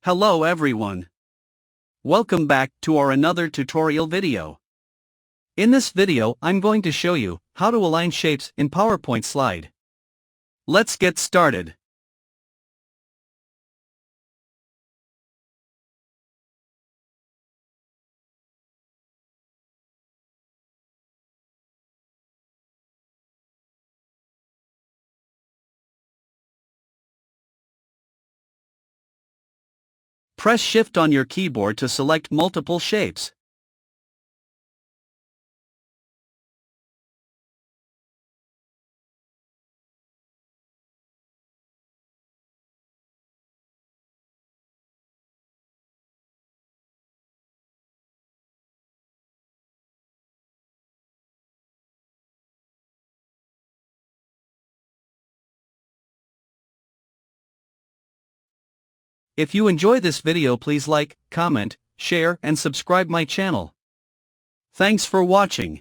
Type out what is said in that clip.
Hello everyone. Welcome back to our another tutorial video. In this video I'm going to show you how to align shapes in PowerPoint slide. Let's get started. Press Shift on your keyboard to select multiple shapes. If you enjoy this video, please like, comment, share and subscribe my channel. Thanks for watching.